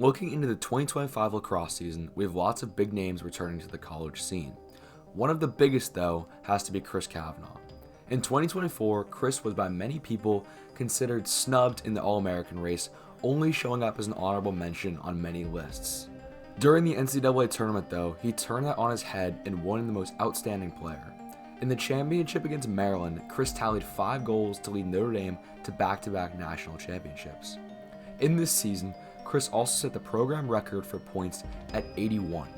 Looking into the 2025 lacrosse season, we have lots of big names returning to the college scene. One of the biggest, though, has to be Chris Kavanagh. In 2024, Chris was by many people considered snubbed in the All-American race, only showing up as an honorable mention on many lists. During the NCAA tournament, though, he turned that on his head and won the most outstanding player. In the championship against Maryland, Chris tallied 5 goals to lead Notre Dame to back-to-back national championships. In this season, Chris also set the program record for points at 81.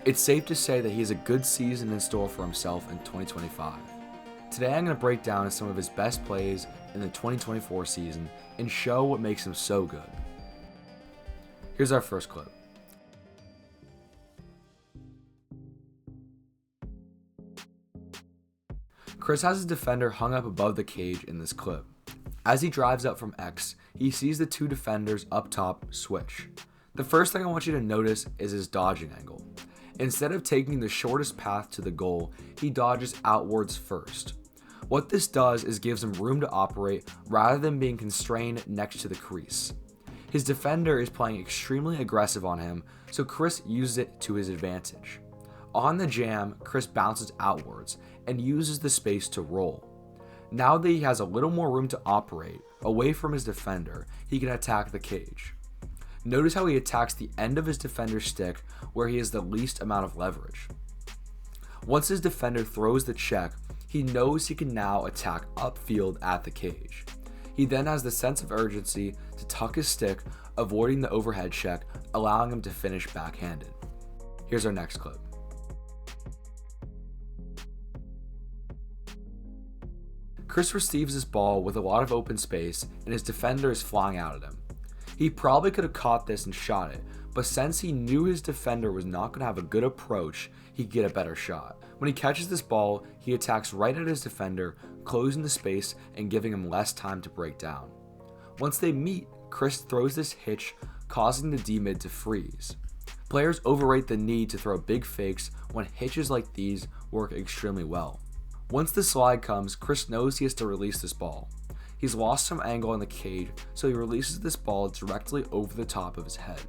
It's safe to say that he has a good season in store for himself in 2025. Today I'm going to break down some of his best plays in the 2024 season and show what makes him so good. Here's our first clip. Chris has his defender hung up above the cage in this clip. As he drives up from X, he sees the 2 defenders up top switch. The first thing I want you to notice is his dodging angle. Instead of taking the shortest path to the goal, he dodges outwards first. What this does is gives him room to operate rather than being constrained next to the crease. His defender is playing extremely aggressive on him, so Chris uses it to his advantage. On the jam, Chris bounces outwards and uses the space to roll. Now that he has a little more room to operate, away from his defender, he can attack the cage. Notice how he attacks the end of his defender's stick where he has the least amount of leverage. Once his defender throws the check, he knows he can now attack upfield at the cage. He then has the sense of urgency to tuck his stick, avoiding the overhead check, allowing him to finish backhanded. Here's our next clip. Chris receives this ball with a lot of open space and his defender is flying out at him. He probably could have caught this and shot it, but since he knew his defender was not going to have a good approach, he could get a better shot. When he catches this ball, he attacks right at his defender, closing the space and giving him less time to break down. Once they meet, Chris throws this hitch, causing the D-mid to freeze. Players overrate the need to throw big fakes when hitches like these work extremely well. Once the slide comes, Chris knows he has to release this ball. He's lost some angle on the cage, so he releases this ball directly over the top of his head.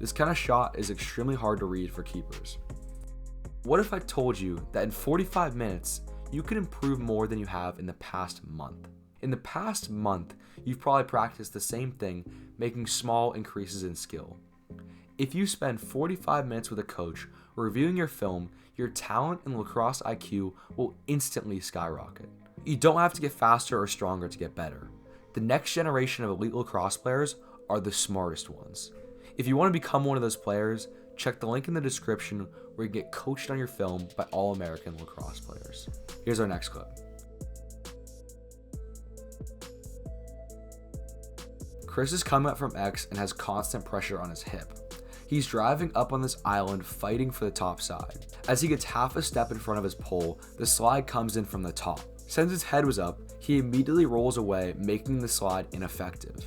This kind of shot is extremely hard to read for keepers. What if I told you that in 45 minutes, you can improve more than you have in the past month? In the past month, you've probably practiced the same thing, making small increases in skill. If you spend 45 minutes with a coach reviewing your film, your talent and lacrosse IQ will instantly skyrocket. You don't have to get faster or stronger to get better. The next generation of elite lacrosse players are the smartest ones. If you want to become one of those players, check the link in the description where you get coached on your film by All-American lacrosse players. Here's our next clip. Chris is coming up from X and has constant pressure on his hip. He's driving up on this island fighting for the top side. As he gets half a step in front of his pole, the slide comes in from the top. Since his head was up, he immediately rolls away, making the slide ineffective.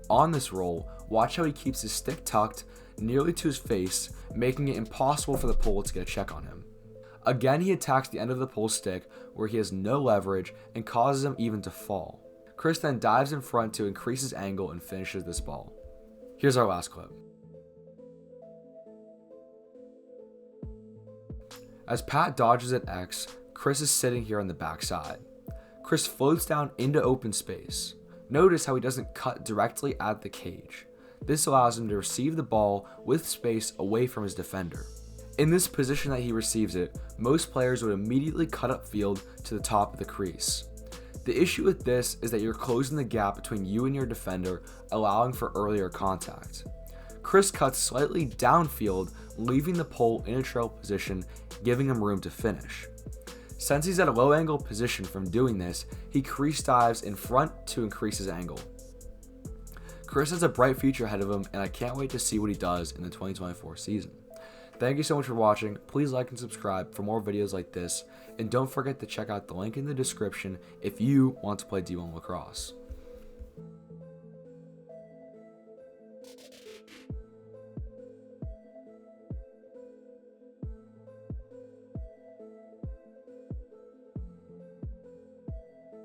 On this roll, watch how he keeps his stick tucked nearly to his face, making it impossible for the pole to get a check on him. Again, he attacks the end of the pole stick where he has no leverage and causes him even to fall. Chris then dives in front to increase his angle and finishes this ball. Here's our last clip. As Pat dodges at X, Chris is sitting here on the backside. Chris floats down into open space. Notice how he doesn't cut directly at the cage. This allows him to receive the ball with space away from his defender. In this position that he receives it, most players would immediately cut upfield to the top of the crease. The issue with this is that you're closing the gap between you and your defender, allowing for earlier contact. Chris cuts slightly downfield, leaving the pole in a trail position, giving him room to finish. Since he's at a low angle position from doing this, he crease dives in front to increase his angle. Chris has a bright future ahead of him, and I can't wait to see what he does in the 2024 season. Thank you so much for watching. Please like and subscribe for more videos like this, and don't forget to check out the link in the description if you want to play D1 lacrosse.